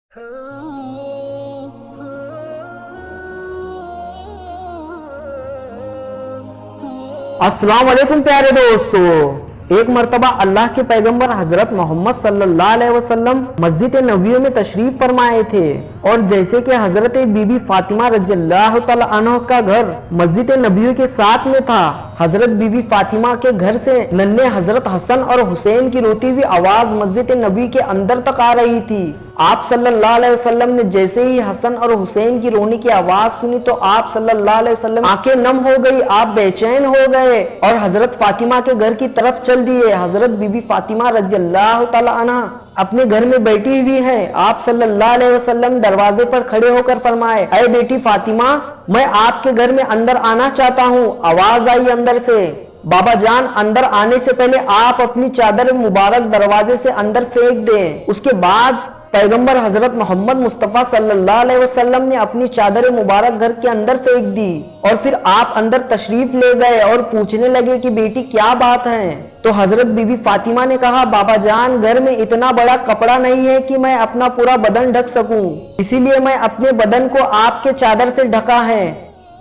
अस्सलाम वालेकुम प्यारे दोस्तों, एक मर्तबा अल्लाह के पैगंबर हजरत मोहम्मद सल्लल्लाहु अलैहि वसल्लम मस्जिद नबवी में तशरीफ फरमाए थे और जैसे कि हजरत बीबी फातिमा रज़ियल्लाहु तआला अन्हा का घर मस्जिद नबवी के साथ में था, हजरत बीबी फातिमा के घर से नन्हे हजरत हसन और हुसैन की रोती हुई आवाज मस्जिद नबवी के अंदर तक आ रही थी। आप सल्लल्लाहु अलैहि वसल्लम ने जैसे ही हसन और हुसैन की रोने की आवाज सुनी तो आप सल्लल्लाहु अलैहि वसल्लम आंखें नम हो गई, आप बेचैन हो गए और हजरत फातिमा के घर की तरफ चल दिए। हजरत बीबी फातिमा रज़ियल्लाहु तआला अन्हा अपने घर में बैठी हुई है। आप सल्लल्लाहु अलैहि वसल्लम दरवाजे पर खड़े होकर फरमाए, ऐ बेटी फातिमा, मैं आपके घर में अंदर आना चाहता हूँ। आवाज आई अंदर से, बाबा जान अंदर आने से पहले आप अपनी चादर मुबारक दरवाजे से अंदर फेंक दें। उसके बाद पैगंबर हजरत मोहम्मद मुस्तफ़ा सल्लल्लाहु अलैहि वसल्लम ने अपनी चादर मुबारक घर के अंदर फेंक दी और फिर आप अंदर तशरीफ ले गए और पूछने लगे कि बेटी क्या बात है। तो हजरत बीबी फातिमा ने कहा, बाबा जान घर में इतना बड़ा कपड़ा नहीं है कि मैं अपना पूरा बदन ढक सकूं, इसीलिए मैं अपने बदन को आपके चादर से ढका है।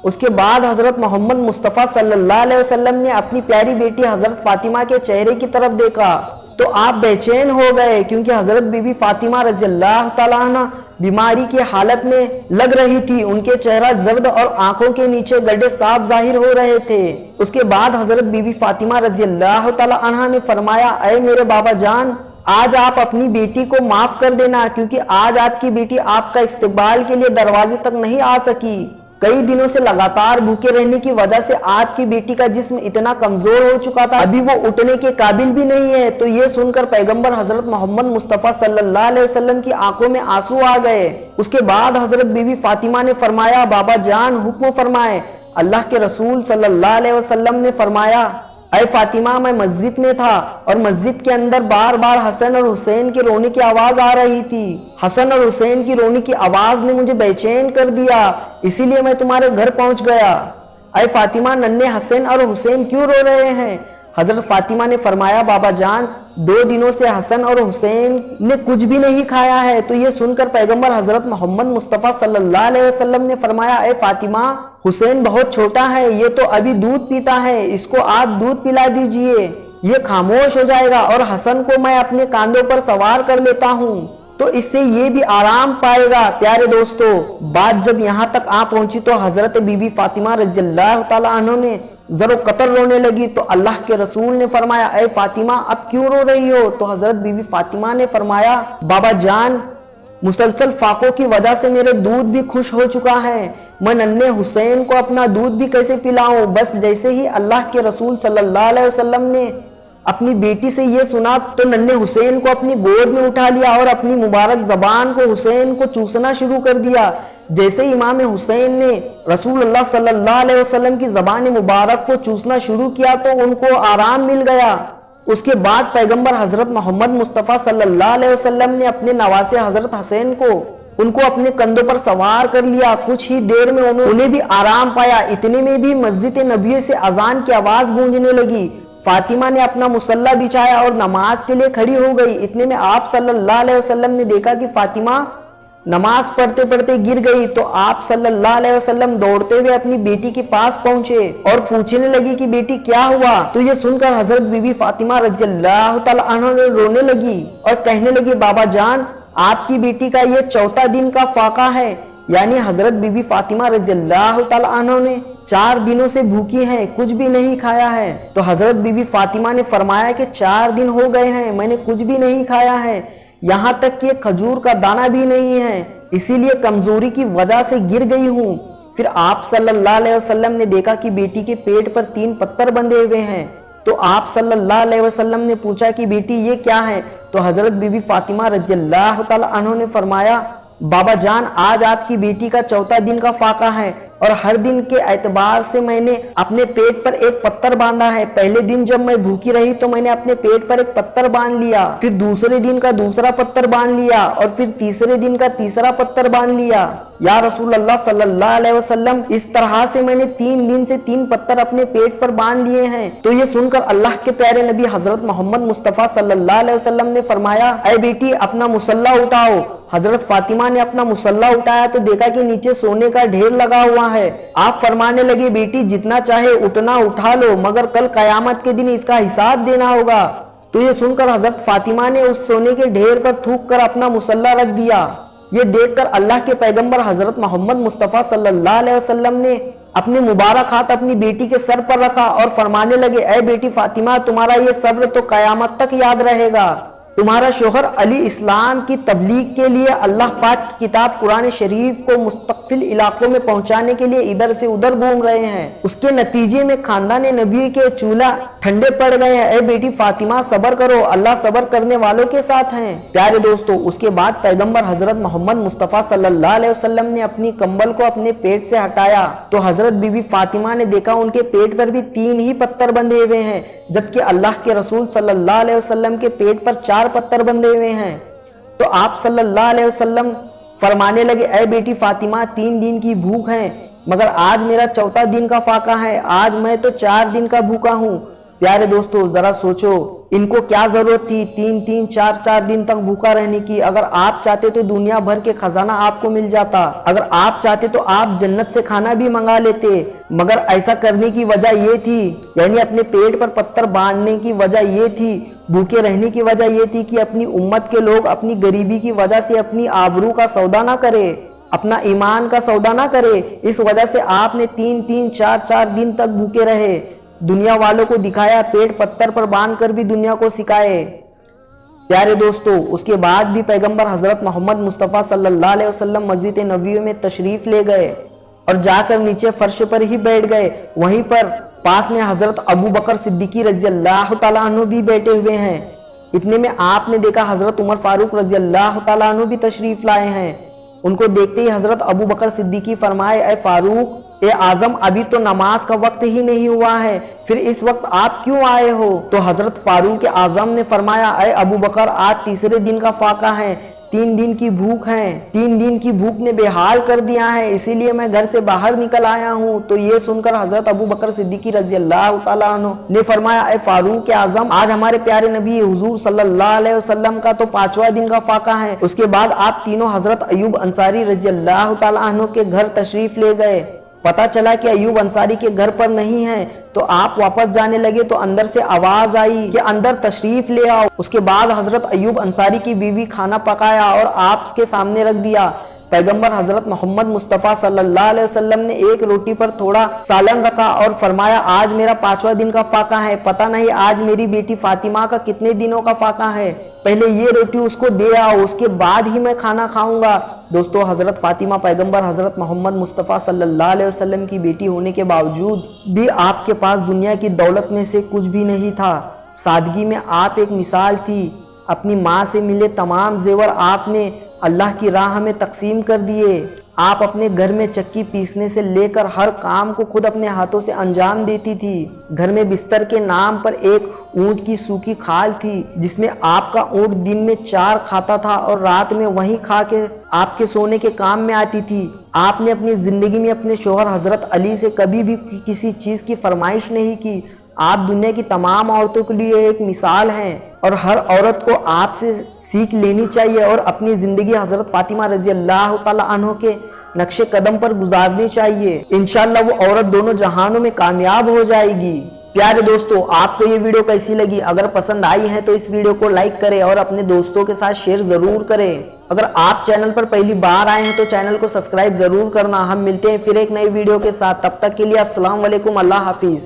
उसके बाद हजरत मोहम्मद मुस्तफ़ा सल्लल्लाहु अलैहि वसल्लम ने अपनी प्यारी बेटी हजरत फातिमा के चेहरे की तरफ देखा तो आप बेचैन हो गए, क्योंकि हजरत बीबी फातिमा रज़ियल्लाहु तआला अन्हा बीमारी की हालत में लग रही थी। उनके चेहरा जर्द और आंखों के नीचे गड्ढे साफ जाहिर हो रहे थे। उसके बाद हजरत बीबी फातिमा रज़ियल्लाहु तआला अन्हा ने फरमाया, ऐ मेरे बाबा जान, आज आप अपनी बेटी को माफ कर देना, क्योंकि आज आपकी बेटी आपका इस्तकबाल के लिए दरवाजे तक नहीं आ सकी। कई दिनों से लगातार भूखे रहने की वजह से आपकी बेटी का जिस्म इतना कमजोर हो चुका था, अभी वो उठने के काबिल भी नहीं है। तो ये सुनकर पैगंबर हजरत मोहम्मद मुस्तफ़ा सल्लल्लाहु अलैहि वसल्लम की आंखों में आंसू आ गए। उसके बाद हजरत बीबी फातिमा ने फरमाया, बाबा जान हुक्म फरमाए। अल्लाह के रसूल सल्लल्लाहु अलैहि वसल्लम ने फरमाया, ऐ फातिमा, मैं मस्जिद में था और मस्जिद के अंदर बार बार हसन और हुसैन के रोने की आवाज आ रही थी। हसन और हुसैन की रोने की आवाज ने मुझे बेचैन कर दिया, इसीलिए मैं तुम्हारे घर पहुंच गया। ऐ फातिमा, नन्हे हसन और हुसैन क्यों रो रहे हैं? हजरत फातिमा ने फरमाया, बाबा जान 2 दिनों से हसन और हुसैन ने कुछ भी नहीं खाया है। तो ये सुनकर पैगंबर हजरत मोहम्मद मुस्तफ़ा सल्लल्लाहु अलैहि वसल्लम ने फरमाया, ऐ फातिमा, हुसैन बहुत छोटा है, ये तो अभी दूध पीता है, इसको आप दूध पिला दीजिए, ये खामोश हो जाएगा और हसन को मैं अपने कांधों पर सवार कर लेता हूँ, तो इससे ये भी आराम पाएगा। प्यारे दोस्तों, बात जब यहाँ तक आ पहुंची तो हजरत बीबी फातिमा रज़ियल्लाहु तआला अन्हा ने जरो कतर रोने लगी। तो अल्लाह के रसूल ने फरमाया, ऐ फातिमा, अब क्यों रो रही हो? तो हजरत बीबी फातिमा ने फरमाया, बाबा जान, मुसलसल फाकों की वजह से मेरे दूध भी खुश हो चुका है, मैं नन्हे हुसैन को अपना दूध भी कैसे पिलाऊं? बस जैसे ही अल्लाह के रसूल सल्लल्लाहु अलैहि वसल्लम ने अपनी बेटी से ये सुना तो नन्हे हुसैन को अपनी गोद में उठा लिया और अपनी मुबारक जबान को हुसैन को चूसना शुरू कर दिया। जैसे इमाम हुसैन ने रसूलुल्लाह सल्लल्लाहु अलैहि वसल्लम की जबान मुबारक को चूसना शुरू किया तो उनको आराम मिल गया। उसके बाद पैगंबर हजरत मोहम्मद मुस्तफ़ा सल्लल्लाहु अलैहि वसल्लम ने अपने नवासे हजरत हसैन को उनको अपने कंधों पर सवार कर लिया। कुछ ही देर में उन्हें भी आराम पाया। इतने में भी मस्जिद नबवी से अजान की आवाज गूंजने लगी। फातिमा ने अपना मुसल्ला बिछाया और नमाज के लिए खड़ी हो गई। इतने में आप सल्लल्लाहु अलैहि वसल्लम ने देखा कि फातिमा नमाज पढ़ते पढ़ते गिर गई। तो आप सल्लल्लाहु अलैहि वसल्लम दौड़ते हुए अपनी बेटी के पास पहुंचे और पूछने लगी कि बेटी क्या हुआ? तो ये सुनकर हजरत बीबी फातिमा रज़ियल्लाहु तआला अन्हा रोने लगी और कहने लगी, बाबा जान, आपकी बेटी का ये 4था दिन का फाका है, यानी हजरत बीबी फातिमा रज़ियल्लाहु तआला अन्हा ने 4 दिनों से भूखी है, कुछ भी नहीं खाया है। तो हजरत बीबी फातिमा ने फरमाया कि 4 दिन हो गए हैं, मैंने कुछ भी नहीं खाया है, यहाँ तक कि खजूर का दाना भी नहीं है, इसीलिए कमजोरी की वजह से गिर गई हूँ। फिर आप सल्लल्लाहु अलैहि वसल्लम ने देखा कि बेटी के पेट पर 3 पत्थर बंधे हुए हैं। तो आप सल्लल्लाहु अलैहि वसल्लम ने पूछा कि बेटी ये क्या है? तो हजरत बीबी फातिमा रज़ियल्लाहु तआला अन्हा ने फरमाया, बाबा जान, आज आपकी बेटी का 4था दिन का फाका है और हर दिन के एतबार से मैंने अपने पेट पर एक पत्थर बांधा है। पहले दिन जब मैं भूखी रही तो मैंने अपने पेट पर एक पत्थर बांध लिया, फिर दूसरे दिन का दूसरा पत्थर बांध लिया और फिर तीसरे दिन का तीसरा पत्थर बांध लिया। या रसूल अल्लाह सल्लल्लाहु अलैहि वसल्लम, इस तरह से मैंने 3 दिन से 3 पत्थर अपने पेट पर बांध लिए हैं। तो ये सुनकर अल्लाह के प्यारे नबी हजरत मोहम्मद मुस्तफ़ा सल्लल्लाहु अलैहि वसल्लम ने फरमाया, ऐ बेटी अपना मुसल्ला उठाओ। हजरत फातिमा ने अपना मुसल्ला उठाया तो देखा कि नीचे सोने का ढेर लगा हुआ है। आप फरमाने लगे, बेटी जितना चाहे उतना उठा लो, मगर कल कयामत के दिन इसका हिसाब देना होगा। तो ये सुनकर हजरत फातिमा ने उस सोने के ढेर पर थूक कर अपना मुसल्ला रख दिया। ये देखकर अल्लाह के पैगंबर हजरत मोहम्मद मुस्तफ़ा सल्लल्लाहु अलैहि वसल्लम ने अपने मुबारक हाथ अपनी बेटी के सर पर रखा और फरमाने लगे, ऐ बेटी फातिमा, तुम्हारा ये सब्र तो कयामत तक याद रहेगा। तुम्हारा शोहर अली इस्लाम की तबलीग के लिए अल्लाह पाक की किताब कुरान शरीफ को मुस्तकबिल इलाकों में पहुंचाने के लिए इधर से उधर घूम रहे हैं। उसके नतीजे में खानदान नबी के चूल्हा ठंडे पड़ गए हैं। ऐ बेटी फातिमा, सबर करो, अल्लाह सबर करने वालों के साथ हैं। प्यारे दोस्तों, उसके बाद पैगंबर हजरत मोहम्मद मुस्तफ़ा सल्लल्लाहु अलैहि वसल्लम ने अपनी कंबल को अपने पेट से हटाया तो हजरत बीबी फातिमा ने देखा उनके पेट पर भी 3 ही पत्थर बंधे हुए हैं, जबकि अल्लाह के रसूल सल्लल्लाहु अलैहि वसल्लम के पेट पर 4 पत्थर बंधे हुए हैं। तो आप सल्लल्लाहु अलैहि वसल्लम फरमाने लगे, ऐ बेटी फातिमा, 3 दिन की भूख है, मगर आज मेरा 4था दिन का फाका है। आज मैं तो 4 दिन का भूखा हूँ। प्यारे दोस्तों, जरा सोचो, इनको क्या जरूरत थी 3-3, 4-4 दिन तक भूखा रहने की। अगर आप चाहते तो दुनिया भर के खजाना आपको मिल जाता। अगर आप चाहते तो आप जन्नत से खाना भी मंगा लेते, मगर ऐसा करने की वजह ये थी, यानी अपने पेट पर पत्थर बांधने की वजह ये थी, भूखे रहने की वजह ये थी कि अपनी उम्मत के लोग अपनी गरीबी की वजह से अपनी आबरू का सौदा ना करे, अपना ईमान का सौदा ना करे। इस वजह से आपने 3-3, 4-4 दिन तक भूखे रहे, दुनिया वालों को दिखाया, पेट पत्थर पर बांध कर भी दुनिया को सिखाए। प्यारे दोस्तों, उसके बाद भी पैगंबर हजरत मोहम्मद मुस्तफ़ा सल्लल्लाहु अलैहि वसल्लम मस्जिद नबवी में तशरीफ ले गए और जाकर नीचे फर्श पर ही बैठ गए। वहीं पर पास में हजरत अबू बकर सिद्दीकी रज़ी अल्लाह तआला अन्हु भी बैठे हुए हैं। इतने में आपने देखा हजरत उमर फारूक रज़ी अल्लाह तआला अन्हु भी तशरीफ लाए हैं। उनको देखते ही हजरत अबू बकर सिद्दीकी फरमाए, ऐ फारूक ए आजम, अभी तो नमाज का वक्त ही नहीं हुआ है, फिर इस वक्त आप क्यों आए हो? तो हजरत फारूक आजम ने फरमाया, ऐ अबू बकर, आज 3रे दिन का फाका है, 3 दिन की भूख है, 3 दिन की भूख ने बेहाल कर दिया है, इसीलिए मैं घर से बाहर निकल आया हूँ। तो ये सुनकर हजरत अबू बकर सिद्दीकी रज़ी अल्लाह तआला अन्हु ने फरमाया, ऐ फारूक आजम, आज हमारे प्यारे नबी हुजूर सल्लल्लाहु अलैहि वसल्लम का तो 5वां दिन का फाका है। उसके बाद आप तीनों हजरत अयूब अंसारी रज़ी अल्लाह तआला अन्हु के घर तशरीफ ले गए। पता चला कि अयूब अंसारी के घर पर नहीं है, तो आप वापस जाने लगे तो अंदर से आवाज आई कि अंदर तशरीफ ले आओ। उसके बाद हजरत अयूब अंसारी की बीवी खाना पकाया और आपके सामने रख दिया। पैगंबर हजरत मोहम्मद मुस्तफ़ा सल्लल्लाहु अलैहि वसल्लम ने एक रोटी पर थोड़ा सालन रखा और फरमाया, आज मेरा 5वां दिन का फाका है, पता नहीं आज मेरी बेटी फातिमा का कितने दिनों का फाका है, पहले ये रोटी उसको दे आओ, उसके बाद ही मैं खाना खाऊंगा। दोस्तों, हजरत फातिमा पैगंबर हजरत मोहम्मद मुस्तफ़ा सल्लल्लाहु अलैहि वसल्लम की बेटी होने के बावजूद भी आपके पास दुनिया की दौलत में से कुछ भी नहीं था। सादगी में आप एक मिसाल थी। अपनी माँ से मिले तमाम जेवर आपने अल्लाह की राह में तकसीम कर दिए। आप अपने घर में चक्की पीसने से लेकर हर काम को खुद अपने हाथों से अंजाम देती थी। घर में बिस्तर के नाम पर एक ऊंट की सूखी खाल थी, जिसमें आपका ऊंट दिन में 4 खाता था और रात में वहीं खा के आपके सोने के काम में आती थी। आपने अपनी जिंदगी में अपने शोहर हजरत अली से कभी भी किसी चीज की फरमाइश नहीं की। आप दुनिया की तमाम औरतों के लिए एक मिसाल हैं और हर औरत को आपसे सीख लेनी चाहिए और अपनी जिंदगी हजरत फातिमा रजी अल्लाह तआला अन्हा के नक्शे कदम पर गुजारनी चाहिए। इंशाअल्लाह वो औरत दोनों जहानों में कामयाब हो जाएगी। प्यारे दोस्तों, आपको ये वीडियो कैसी लगी? अगर पसंद आई है तो इस वीडियो को लाइक करें और अपने दोस्तों के साथ शेयर जरूर करें। अगर आप चैनल पर पहली बार आए हैं तो चैनल को सब्सक्राइब जरूर करना। हम मिलते हैं फिर एक नई वीडियो के साथ, तब तक के लिए अस्सलाम वालेकुम, अल्लाह हाफिज।